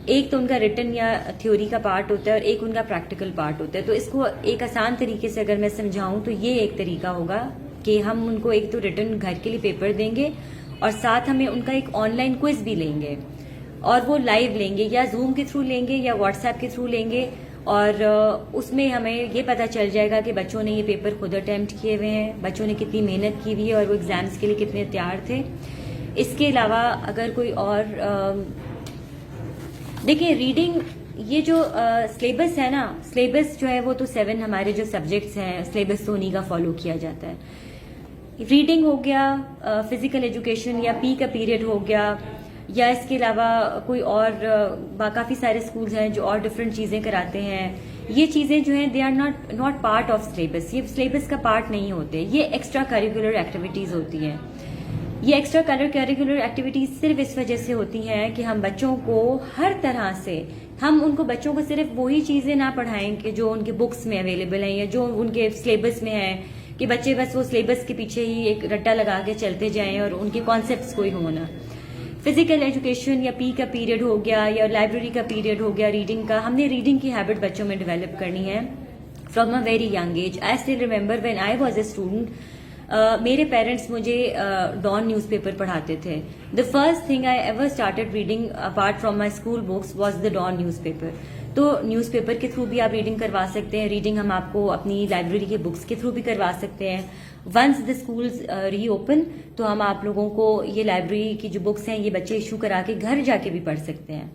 ایک تو ان کا ریٹن یا تھیوری کا پارٹ ہوتا ہے اور ایک ان کا پریکٹیکل پارٹ ہوتا ہے. تو اس کو ایک آسان طریقے سے اگر میں سمجھاؤں تو یہ ایک طریقہ ہوگا کہ ہم ان کو ایک تو ریٹن گھر کے لیے پیپر دیں گے اور ساتھ ہمیں ان کا ایک آن لائن کوئز بھی لیں گے, اور وہ لائیو لیں گے, یا زوم کے تھرو لیں گے یا واٹس ایپ کے تھرو لیں گے, اور اس میں ہمیں یہ پتہ چل جائے گا کہ بچوں نے یہ پیپر خود اٹیمپٹ کیے ہوئے ہیں, بچوں نے کتنی محنت کی ہوئی ہے اور وہ ایگزامس کے لیے کتنے تیار تھے. اس کے علاوہ اگر کوئی اور دیکھیں ریڈنگ, یہ جو سلیبس ہے نا, سلیبس جو ہے وہ تو 7 ہمارے جو سبجیکٹس ہیں سلیبس تو انہیں کا فالو کیا جاتا ہے. ریڈنگ ہو گیا, فزیکل ایجوکیشن یا پی کا پیریڈ ہو گیا, یا اس کے علاوہ کوئی اور کافی سارے اسکولز ہیں جو اور ڈفرینٹ چیزیں کراتے ہیں. یہ چیزیں جو ہیں they are not part of syllabus, یہ سلیبس کا پارٹ نہیں ہوتے, یہ ایکسٹرا کریکولر ایکٹیویٹیز ہوتی ہیں. یہ ایکسٹرا کریکولر ایکٹیویٹیز صرف اس وجہ سے ہوتی ہیں کہ ہم بچوں کو ہر طرح سے, ہم ان کو بچوں کو صرف وہی چیزیں نہ پڑھائیں کہ جو ان کے بکس میں اویلیبل ہیں یا جو ان کے سلیبس میں ہیں, کہ بچے بس وہ سلیبس کے پیچھے ہی ایک رٹا لگا کے چلتے جائیں اور ان کے کانسیپٹس کوئی ہونا. فزیکل ایجوکیشن یا پی کا پیریڈ ہو گیا یا لائبریری کا پیریڈ ہو گیا ریڈنگ کا, ہم نے ریڈنگ کی ہیبٹ بچوں میں ڈیولپ کرنی ہے from a very young age. I still remember when I was a student, میرے پیرنٹس مجھے ڈان نیوز پیپر پڑھاتے تھے. The first thing I ever started reading apart from my school books was the Dawn newspaper. تو newspaper کے through بھی آپ reading کروا سکتے ہیں, ریڈنگ ہم آپ کو اپنی لائبریری کے بکس کے تھرو بھی کروا سکتے ہیں. Once the schools reopen تو ہم آپ لوگوں کو یہ لائبریری کی جو بکس ہیں یہ بچے ایشو کرا کے گھر جا کے بھی پڑھ سکتے ہیں.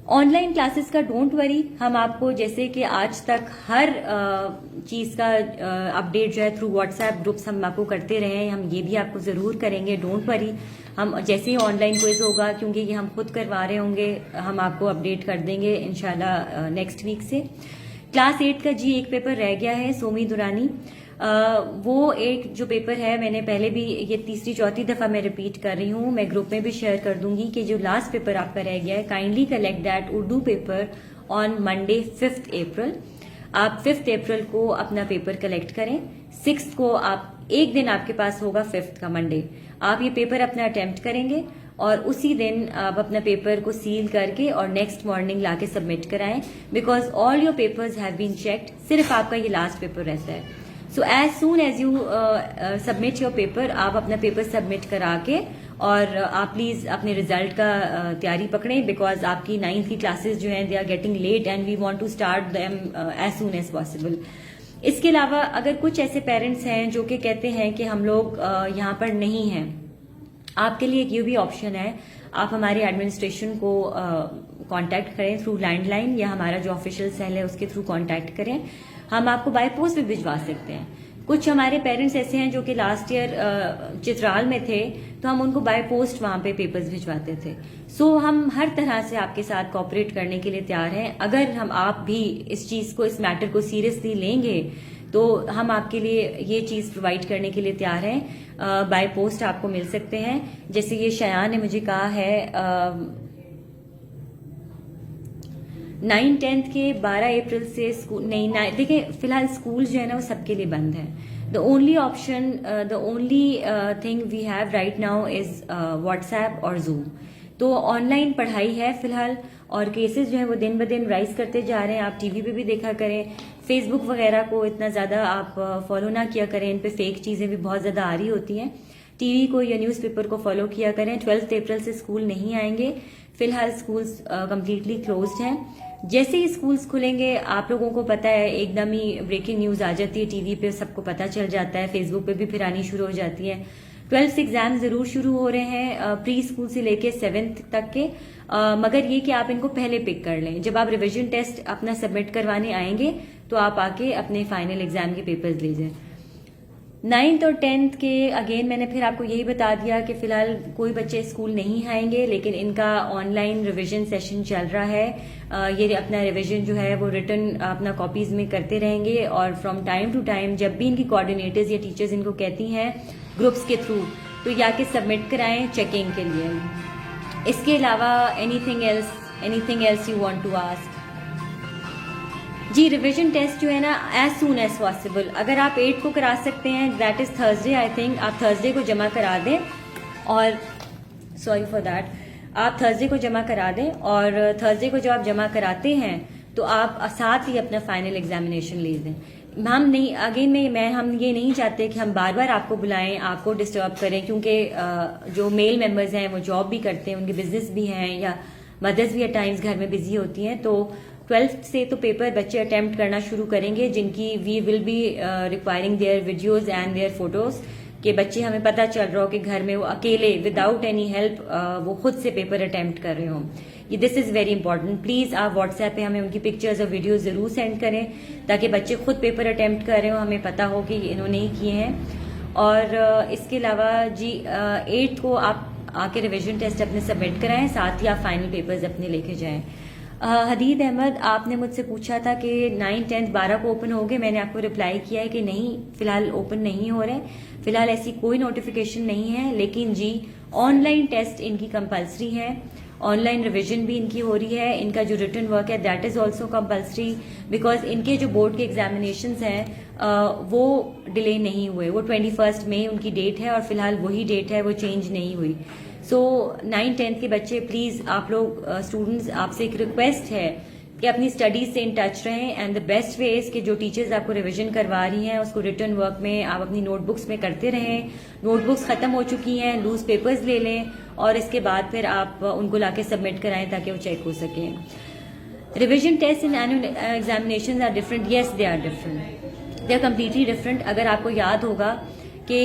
آن لائن کلاسز کا ڈونٹ وری, ہم آپ کو جیسے کہ آج تک ہر چیز کا اپڈیٹ جو ہے تھرو واٹس ایپ گروپس ہم آپ کو کرتے رہے ہیں, ہم یہ بھی آپ کو ضرور کریں گے. ڈونٹ وری, ہم جیسے ہی آن لائن کوئز ہوگا, کیونکہ یہ ہم خود کروا رہے ہوں گے, ہم آپ کو اپڈیٹ کر دیں گے انشاءاللہ نیکسٹ ویک سے. کلاس 8 کا جی ایک پیپر رہ گیا ہے, سومی دورانی. وہ ایک جو پیپر ہے میں نے پہلے بھی, یہ تیسری چوتھی دفعہ میں ریپیٹ کر رہی ہوں, میں گروپ میں بھی شیئر کر دوں گی کہ جو لاسٹ پیپر آپ کا رہ گیا ہے, kindly collect that Urdu paper on Monday 5 April. آپ 5 اپریل کو اپنا پیپر کلیکٹ کریں. 6 کو آپ ایک دن آپ کے پاس ہوگا, 5 کا منڈے, آپ یہ پیپر اپنا اٹیمپٹ کریں گے اور اسی دن آپ اپنا پیپر کو سیل کر کے اور نیکسٹ مارننگ لا کے سبمٹ کرائیں, because all your papers have been checked. صرف آپ کا یہ لاسٹ پیپر رہتا ہے. So as soon as you submit your paper, آپ اپنا پیپر سبمٹ کرا کے اور آپ پلیز اپنے ریزلٹ کا تیاری پکڑیں, بیکاز آپ کی 9th کی کلاسز جو ہیں they are getting late and we want to start them as soon as possible. اس کے علاوہ اگر کچھ ایسے پیرنٹس ہیں جو کہ کہتے ہیں کہ ہم لوگ یہاں پر نہیں ہیں, آپ کے لیے ایک یہ بھی آپشن ہے, آپ ہمارے ایڈمنسٹریشن کو کانٹیکٹ کریں تھرو لینڈ لائن, یا ہمارا جو آفیشیل سیل ہے اس کے تھرو کانٹیکٹ کریں, ہم آپ کو بائی پوسٹ بھی بھجوا سکتے ہیں. کچھ ہمارے پیرنٹس ایسے ہیں جو کہ لاسٹ ایئر چترال میں تھے تو ہم ان کو بائی پوسٹ وہاں پہ پیپرز بھجواتے تھے. سو ہم ہر طرح سے آپ کے ساتھ کوآپریٹ کرنے کے لیے تیار ہیں. اگر آپ بھی اس چیز کو, اس میٹر کو سیریسلی لیں گے تو ہم آپ کے لیے یہ چیز پرووائڈ کرنے کے لیے تیار ہیں. بائی پوسٹ آپ کو مل سکتے ہیں. جیسے یہ شایان نے مجھے کہا ہے 9-10 کے 12 اپریل سے اسکول نہیں, دیکھیں فی الحال اسکول جو ہے نا وہ سب کے لیے بند ہے. The only option, the only thing we have right now is WhatsApp اور زوم. تو آن لائن پڑھائی ہے فی الحال, اور کیسز جو ہیں وہ دن بدن رائز کرتے جا رہے ہیں. آپ ٹی وی پہ بھی دیکھا کریں, فیس بک وغیرہ کو اتنا زیادہ آپ فالو نہ کیا کریں, ان پہ فیک چیزیں بھی بہت زیادہ آ رہی ہوتی ہیں. ٹی وی کو یا نیوز پیپر کو فالو کیا کریں. 12 اپریل سے اسکول نہیں آئیں گے. فی الحال اسکولس کمپلیٹلی کلوزڈ ہیں. جیسے ہی اسکولس کھلیں گے آپ لوگوں کو پتا ہے ایک دم ہی بریکنگ نیوز آ جاتی ہے, ٹی وی پہ سب کو پتا چل جاتا ہے, فیس بک پہ بھی پھر آنی شروع ہو جاتی ہے. 12th ایگزام ضرور شروع ہو رہے ہیں پری اسکول سے لے کے 7th تک کے, مگر یہ کہ آپ ان کو پہلے پک کر لیں. جب آپ ریویژن ٹیسٹ اپنا سبمٹ کروانے آئیں گے تو آپ آ کے اپنے فائنل ایگزام کے پیپرز لے جائیں. 9th اور 10th کے اگین میں نے پھر آپ کو یہی بتا دیا کہ فی الحال کوئی بچے اسکول نہیں آئیں گے, لیکن ان کا آن لائن ریویژن سیشن چل رہا ہے. یہ اپنا ریویژن جو ہے وہ ریٹن اپنا کاپیز میں کرتے رہیں گے, اور فرام ٹائم ٹو ٹائم جب بھی ان کی کوآرڈینیٹرز یا ٹیچرز ان کو کہتی ہیں گروپس کے تھرو تو یا کے سبمٹ کرائیں چیکنگ کے لیے. اس کے علاوہ anything else you want to ask? جی ریویژن ٹیسٹ جو ہے نا ایز سون ایز پاسبل, اگر آپ 8 کو کرا سکتے ہیں that is Thursday, I think آپ تھرسڈے کو جمع کرا دیں, اور سوری فار دیٹ, آپ تھرسڈے کو جمع کرا دیں, اور تھرسڈے کو جب آپ جمع کراتے ہیں تو آپ ساتھ ہی اپنا فائنل ایگزامینیشن لے دیں. ہم نہیں اگین ہم یہ نہیں چاہتے کہ ہم بار بار آپ کو بلائیں, آپ کو ڈسٹرب کریں, کیونکہ جو میل ممبرز ہیں وہ جاب بھی کرتے ہیں, ان کے بزنس بھی ہیں, یا مدرس بھی ایٹ ٹائمز گھر میں بزی ہوتی ہیں. تو 12th سے تو پیپر بچے اٹیمپٹ کرنا شروع کریں گے, جن کی we will be requiring their videos and their photos, کہ بچے ہمیں پتہ چل رہا ہو کہ گھر میں وہ اکیلے وداؤٹ اینی ہیلپ وہ خود سے پیپر اٹیمپٹ کر رہے ہوں. یہ دس از ویری امپورٹنٹ. پلیز آپ واٹس ایپ پہ ہمیں ان کی پکچرز اور ویڈیوز ضرور سینڈ کریں تاکہ بچے خود پیپر اٹیمپٹ کر رہے ہوں, ہمیں پتہ ہو کہ انہوں نے ہی کیے ہیں. اور اس کے علاوہ جی 8 کو آپ آ کے ریویژن ٹیسٹ اپنے سبمٹ کرائیں, ساتھ ہی آپ فائنل پیپرز اپنے لے کے جائیں. حدید احمد, آپ نے مجھ سے پوچھا تھا کہ 9, 10, 12 کو اوپن ہو گئے. میں نے آپ کو رپلائی کیا ہے کہ نہیں, فی الحال اوپن نہیں ہو رہے. فی الحال ایسی کوئی نوٹیفیکیشن نہیں ہے, لیکن جی آن لائن ٹیسٹ ان کی کمپلسری ہے, آن لائن ریویژن بھی ان کی ہو رہی ہے. ان کا جو ریٹن ورک ہے that is also compulsory, because ان کے جو بورڈ کے ایگزامینیشنز ہیں وہ ڈیلے نہیں ہوئے. وہ 21 مئی ان کی ڈیٹ ہے, اور فی الحال وہی ڈیٹ ہے, وہ چینج نہیں ہوئی. سو 9, 10 کے بچے پلیز آپ لوگ اسٹوڈنٹس, آپ سے ایک ریکویسٹ ہے کہ اپنی اسٹڈیز سے ان ٹچ رہیں, اینڈ دا بیسٹ وے از کہ جو ٹیچرز آپ کو ریویژن کروا رہی ہیں اس کو ریٹن ورک میں آپ اپنی نوٹ بکس میں کرتے رہیں. نوٹ بکس ختم ہو چکی ہیں, لوز پیپرز لے لیں, اور اس کے بعد پھر آپ ان کو لا کے سبمٹ کرائیں تاکہ وہ چیک ہو سکیں. Revision test and annual examinations are different. Yes they are different, they are completely different. اگر آپ کو یاد ہوگا کہ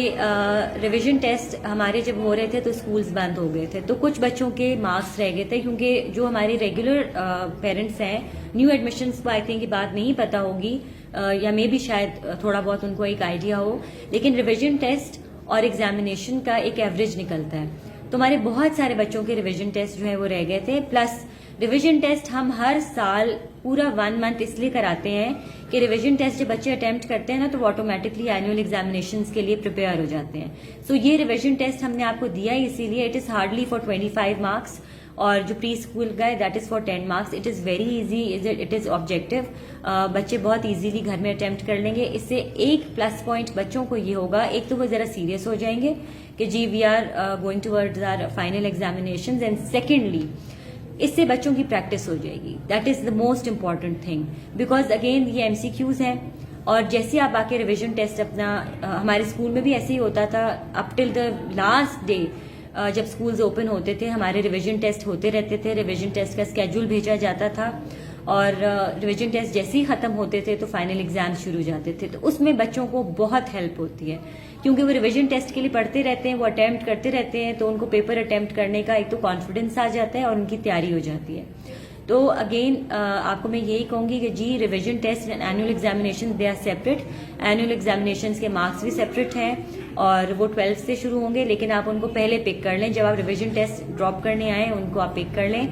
ریویژن ٹیسٹ ہمارے جب ہو رہے تھے تو اسکولز بند ہو گئے تھے, تو کچھ بچوں کے مارکس رہ گئے تھے, کیونکہ جو ہمارے ریگولر پیرنٹس ہیں, نیو ایڈمیشنس کو آئی تھنک یہ بات نہیں پتہ ہوگی, یا مے بھی شاید تھوڑا بہت ان کو ایک آئیڈیا ہو, لیکن ریویژن ٹیسٹ اور ایگزامینیشن کا ایک ایوریج نکلتا ہے. تو ہمارے بہت سارے بچوں کے ریویژن ٹیسٹ جو ہے وہ رہ گئے تھے. پلس ریویژن ٹیسٹ ہم ہر سال پورا 1 منتھ اس لیے کراتے ہیں کہ ریویژن ٹیسٹ جب بچے اٹیمپٹ کرتے ہیں نا تو وہ آٹومیٹکلی اینوئل ایگزامینیشنز کے لیے پریپیئر ہو جاتے ہیں. سو یہ ریویژن ٹیسٹ ہم نے آپ کو دیا ہے اسی لیے. It is hardly for 25 marks, اور جو پری اسکول کا ہے that is for 10 marks. It is very easy, it is objective. بچے بہت ایزیلی گھر میں اٹیمپٹ کر لیں گے. اس سے ایک پلس پوائنٹ بچوں کو یہ ہوگا, ایک تو وہ ذرا سیریس ہو جائیں گے کہ جی we are going towards our final examinations, and secondly اس سے بچوں کی پریکٹس ہو جائے گی. That is the most important thing, because again یہ MCQs ہیں, اور جیسے آپ آ کے ریویژن ٹیسٹ اپنا, ہمارے اسکول میں بھی ایسے ہی ہوتا تھا اپ ٹل دا لاسٹ ڈے, جب اسکولز اوپن ہوتے تھے ہمارے ریویژن ٹیسٹ ہوتے رہتے تھے. ریویژن ٹیسٹ کا اسکیڈول بھیجا جاتا تھا, اور ریویژن ٹیسٹ جیسے ہی ختم ہوتے تھے تو فائنل ایگزام شروع ہو جاتے تھے. تو اس میں بچوں کو بہت ہیلپ ہوتی ہے, کیونکہ وہ ریویژن ٹیسٹ کے لیے پڑھتے رہتے ہیں, وہ اٹیمپٹ کرتے رہتے ہیں, تو ان کو پیپر اٹیمپٹ کرنے کا ایک تو کانفیڈنس آ جاتا ہے اور ان کی تیاری ہو جاتی ہے. تو اگین آپ کو میں یہی کہوں گی کہ جی revision test and annual examination they are separate. Annual examinations کے مارکس بھی سیپریٹ ہیں اور وہ 12 سے شروع ہوں گے, لیکن آپ ان کو پہلے پک کر لیں. جب آپ ریویژن ٹیسٹ ڈراپ کرنے آئیں ان کو آپ پک کر لیں.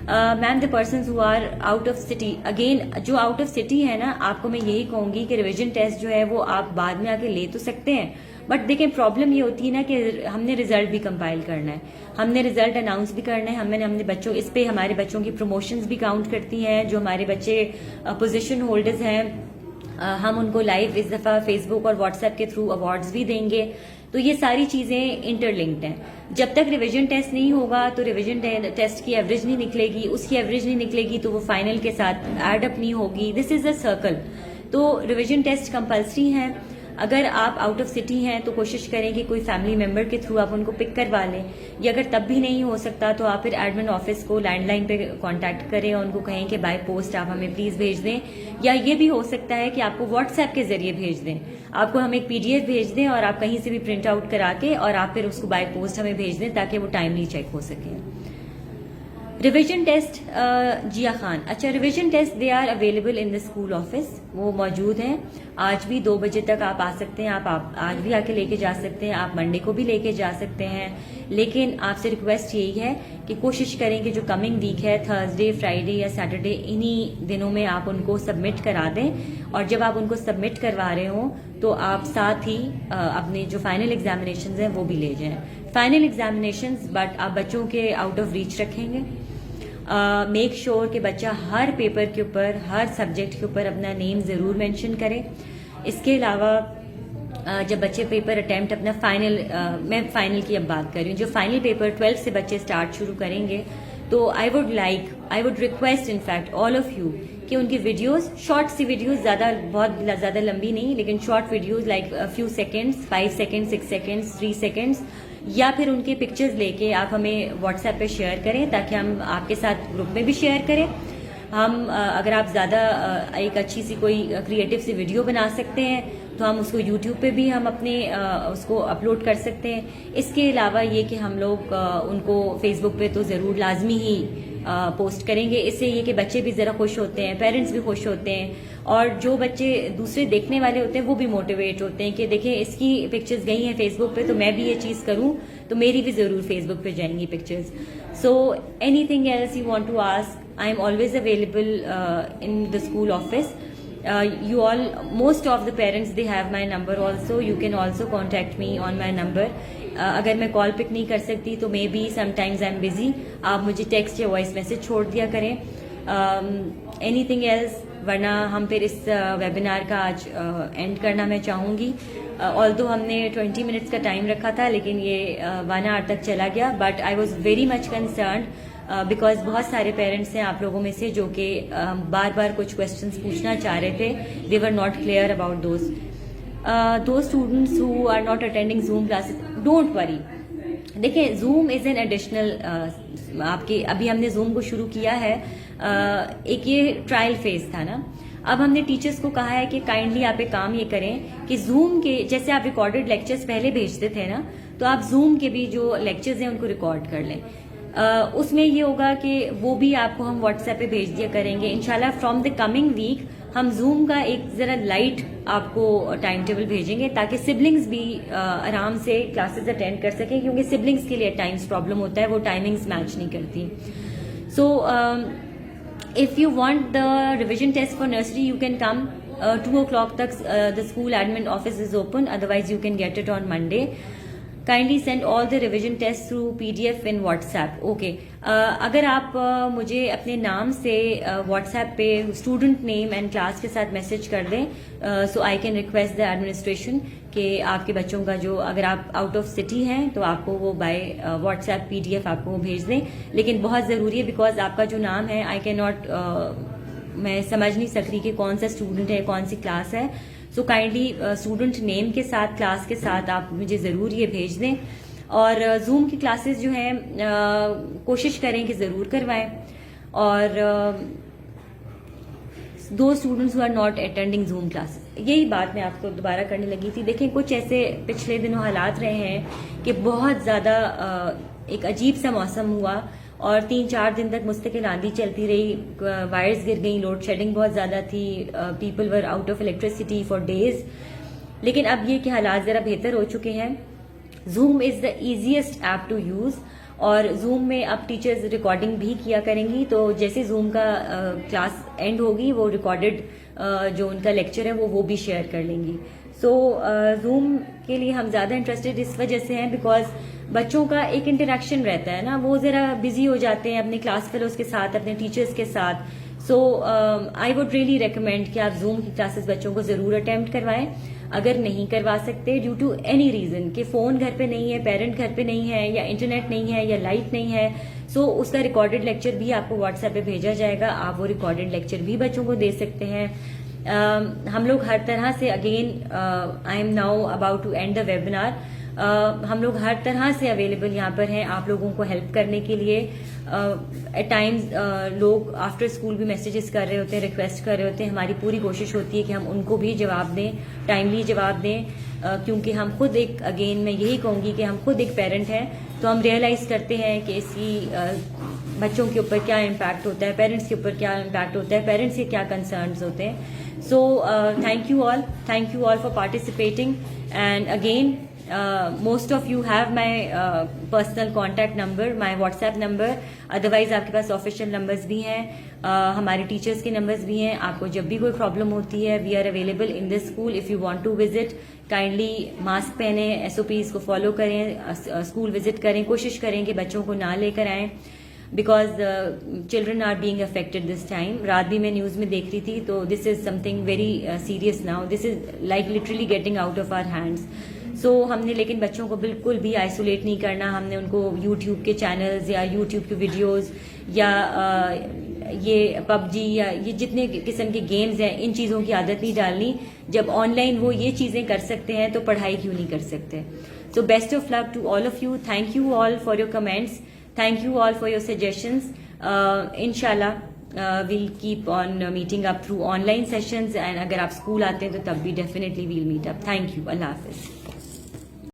Ma'am the persons who are out of city, again جو آؤٹ آف سٹی ہے نا, آپ کو میں یہی کہوں گی کہ ریویژن ٹیسٹ جو ہے وہ آپ بعد میں آ کے لے تو سکتے ہیں, بٹ دیکھیں پرابلم یہ ہوتی ہے نا کہ ہم نے ریزلٹ بھی کمپائل کرنا ہے, ہم نے ریزلٹ اناؤنس بھی کرنا ہے, ہم نے بچوں اس پہ ہمارے بچوں کی پروموشنز بھی کاؤنٹ کرتی ہیں. جو ہمارے بچے پوزیشن ہولڈرز ہیں ہم ان کو لائیو اس دفعہ فیس بک اور واٹس ایپ کے تھرو ایوارڈز بھی دیں گے. تو یہ ساری چیزیں انٹر لنکڈ ہیں. جب تک ریویژن ٹیسٹ نہیں ہوگا تو ریویژن ٹیسٹ کی ایوریج نہیں نکلے گی, اس کی ایوریج نہیں نکلے گی تو وہ فائنل کے ساتھ ایڈ اپ نہیں ہوگی. دس از اے سرکل. تو ریویژن ٹیسٹ کمپلسری ہیں. اگر آپ آؤٹ آف سٹی ہیں تو کوشش کریں کہ کوئی فیملی ممبر کے تھرو آپ ان کو پک کروا لیں, یا اگر تب بھی نہیں ہو سکتا تو آپ پھر ایڈمن آفس کو لینڈ لائن پہ کانٹیکٹ کریں اور ان کو کہیں کہ بائی پوسٹ آپ ہمیں پلیز بھیج دیں, یا یہ بھی ہو سکتا ہے کہ آپ کو واٹس ایپ کے ذریعے بھیج دیں. آپ کو ہم ایک PDF بھیج دیں اور آپ کہیں سے بھی پرنٹ آؤٹ کرا کے اور آپ پھر اس کو بائی پوسٹ ہمیں بھیج دیں تاکہ وہ ٹائملی چیک ہو سکے. ریویژن ٹیسٹ جیا خان, اچھا revision test they are available in the school office, وہ موجود ہیں. آج بھی 2 بجے تک آپ آ سکتے ہیں, آپ آج بھی آ کے لے کے جا سکتے ہیں, آپ منڈے کو بھی لے کے جا سکتے ہیں. لیکن آپ سے ریکویسٹ یہی ہے کہ کوشش کریں کہ جو کمنگ ویک ہے تھرسڈے, فرائیڈے یا سیٹرڈے, انہی دنوں میں آپ ان کو سبمٹ کرا دیں. اور جب آپ ان کو سبمٹ کروا رہے ہوں تو آپ ساتھ ہی اپنے جو فائنل ایگزامینیشنز ہیں وہ بھی لے جائیں. فائنل ایگزامینیشنز بٹ آپ بچوں کے آؤٹ آف ریچ رکھیں گے. میک شیور کہ بچہ ہر پیپر کے اوپر, ہر سبجیکٹ کے اوپر اپنا نیم ضرور مینشن کرے. اس کے علاوہ جب بچے پیپر اٹیمپٹ اپنا فائنل, میں فائنل کی اب بات کر رہی ہوں, جو فائنل پیپر 12 سے بچے اسٹارٹ شروع کریں گے, تو I would request in fact all of you کہ ان کی ویڈیوز, شارٹ سی ویڈیوز, بہت زیادہ لمبی نہیں لیکن short videos like few seconds, 5 second, 6 seconds, 3 seconds, یا پھر ان کے پکچرز لے کے آپ ہمیں واٹس ایپ پہ شیئر کریں تاکہ ہم آپ کے ساتھ گروپ میں بھی شیئر کریں. ہم اگر آپ زیادہ ایک اچھی سی کوئی کریٹو سی ویڈیو بنا سکتے ہیں تو ہم اس کو یوٹیوب پہ بھی ہم اپنے اس کو اپلوڈ کر سکتے ہیں. اس کے علاوہ یہ کہ ہم لوگ ان کو فیس بک پہ تو ضرور لازمی ہی پوسٹ کریں گے. اس سے یہ کہ بچے بھی ذرا خوش ہوتے ہیں, پیرنٹس بھی خوش ہوتے ہیں, اور جو بچے دوسرے دیکھنے والے ہوتے ہیں وہ بھی موٹیویٹ ہوتے ہیں کہ دیکھیں اس کی پکچرز گئی ہیں فیس بک پہ تو میں بھی یہ چیز کروں تو میری بھی ضرور فیس بک پہ جائیں گی pictures. So anything else you want to ask, I am always available in the school office. You all, most of the parents, they have my number also. You can also contact me on my number. اگر میں کال پک نہیں کر سکتی تو maybe sometimes I am busy, آپ مجھے text یا voice message چھوڑ دیا کریں. اینی تھنگ ایلس, ورنہ ہم پھر اس ویبینار کا آج اینڈ کرنا میں چاہوں گی. although ہم نے 20 منٹس کا ٹائم رکھا تھا لیکن یہ 1 hour تک چلا گیا. But I was very much concerned because بہت سارے پیرنٹس ہیں آپ لوگوں میں سے جو کہ بار بار کچھ کوشچنس پوچھنا چاہ رہے تھے. They were not clear about those students who are not attending Zoom classes. Don't worry, دیکھیں زوم از این ایڈیشنل, آپ کے ابھی ہم نے زوم کو شروع کیا ہے, ایک یہ ٹرائل فیز تھا نا. اب ہم نے ٹیچرس کو کہا ہے کہ کائنڈلی آپ ایک کام یہ کریں کہ زوم کے جیسے آپ ریکارڈیڈ لیکچرز پہلے بھیجتے تھے نا, تو آپ زوم کے بھی جو لیکچرز ہیں ان کو ریکارڈ کر لیں. اس میں یہ ہوگا کہ وہ بھی آپ کو ہم واٹس ایپ پہ بھیج دیا کریں گے انشاءاللہ. فرام دا کمنگ ویک ہم زوم کا ایک ذرا لائٹ آپ کو ٹائم ٹیبل بھیجیں گے تاکہ سبلنگز بھی آرام سے کلاسز اٹینڈ کر سکیں, کیونکہ سبلنگز کے لیے ٹائمز پرابلم ہوتا ہے, وہ ٹائمنگز میچ نہیں کرتی. سو if you want the revision test for nursery you can come 2 o'clock tak the school admin office is open, otherwise you can get it on Monday. Kindly send all the revision tests through PDF in WhatsApp. Okay, اگر آپ مجھے اپنے نام سے WhatsApp پہ student name and class کے ساتھ message کر دیں, so I can request the administration کہ آپ کے بچوں کا جو اگر آپ آؤٹ آف سٹی ہیں تو آپ کو وہ بائی واٹس ایپ PDF آپ کو وہ بھیج دیں. لیکن بہت ضروری ہے بیکاز آپ کا جو نام ہے آئی کین ناٹ, میں سمجھ نہیں سک رہی کہ کون سا اسٹوڈنٹ ہے, کون سی کلاس ہے. سو کائنڈلی اسٹوڈنٹ نیم کے ساتھ کلاس کے ساتھ آپ مجھے ضرور یہ بھیج دیں. اور زوم کی کلاسز جو ہیں کوشش کریں کہ ضرور کروائیں. اور دو students who are not attending Zoom classes, یہی بات میں آپ کو دوبارہ کرنے لگی تھی. دیکھیں کچھ ایسے پچھلے دنوں حالات رہے ہیں کہ بہت زیادہ ایک عجیب سا موسم ہوا اور 3-4 دن تک مستقل آندھی چلتی رہی, وائرز گر گئیں, لوڈ شیڈنگ بہت زیادہ تھی, people were out of electricity for days. لیکن اب یہ کہ حالات ذرا بہتر ہو چکے ہیں. Zoom is the easiest app to use, اور زوم میں اب ٹیچرز ریکارڈنگ بھی کیا کریں گی, تو جیسے زوم کا کلاس اینڈ ہوگی وہ ریکارڈڈ جو ان کا لیکچر ہے وہ بھی شیئر کر لیں گی. سو زوم کے لیے ہم زیادہ انٹرسٹڈ اس وجہ سے ہیں بیکاز بچوں کا ایک انٹریکشن رہتا ہے نا, وہ ذرا بزی ہو جاتے ہیں اپنے کلاس فیلوز کے ساتھ, اپنے ٹیچرز کے ساتھ. سو آئی وڈ ریئلی ریکمینڈ کہ آپ زوم کی کلاسز بچوں کو ضرور اٹیمپٹ کروائیں. اگر نہیں کروا سکتے ڈیو ٹو اینی ریزن کہ فون گھر پہ نہیں ہے, پیرنٹ گھر پہ نہیں ہے, یا انٹرنیٹ نہیں ہے, یا لائٹ نہیں ہے, سو اس کا ریکارڈڈ لیکچر بھی آپ کو واٹس ایپ پہ بھیجا جائے گا, آپ وہ ریکارڈڈ لیکچر بھی بچوں کو دے سکتے ہیں. ہم لوگ ہر طرح سے, again I am now about to end the webinar, ہم لوگ ہر طرح سے اویلیبل یہاں پر ہیں آپ لوگوں کو ہیلپ کرنے کے لیے. ایٹ ٹائمز لوگ آفٹر اسکول بھی میسیجز کر رہے ہوتے ہیں, ریکویسٹ کر رہے ہوتے ہیں. ہماری پوری کوشش ہوتی ہے کہ ہم ان کو بھی جواب دیں, ٹائملی جواب دیں, کیونکہ ہم خود ایک, اگین میں یہی کہوں گی کہ ہم خود ایک پیرنٹ ہیں, تو ہم ریئلائز کرتے ہیں کہ اس کی بچوں کے اوپر کیا امپیکٹ ہوتا ہے, پیرنٹس کے اوپر کیا امپیکٹ ہوتا ہے, پیرنٹس کے کیا کنسرنز ہوتے ہیں. So thank you all for participating, and again most of you have my personal contact number, my what's app number. Otherwise آپ کے پاس آفیشیل نمبرز بھی ہیں, ہمارے ٹیچرز کے نمبرز بھی ہیں. آپ کو جب بھی کوئی پرابلم ہوتی ہے, we are available in this school. If you want to visit, kindly mask پہنیں, SOPs کو فالو کریں, اسکول وزٹ کریں, کوشش کریں کہ بچوں کو نہ لے کر آئیں, because children are being affected this time. رات بھی میں نیوز میں دیکھ رہی تھی, تو this is something very serious now, this is like literally getting out of our hands. So ہم نے لیکن بچوں کو بالکل بھی آئسولیٹ نہیں کرنا. ہم نے ان کو یوٹیوب کے چینلز یا یوٹیوب کی ویڈیوز یا یہ PUBG یا یہ جتنے قسم کے گیمز ہیں, ان چیزوں کی عادت نہیں ڈالنی. جب آن لائن وہ یہ چیزیں کر سکتے ہیں تو پڑھائی کیوں نہیں کر سکتے. So best of luck to all of you. Thank you all for your comments, thank you all for your suggestions. Inshallah we'll keep on meeting up through online sessions, and agar aap school aate hain to tab bhi definitely we'll meet up. Thank you. Allah Hafiz.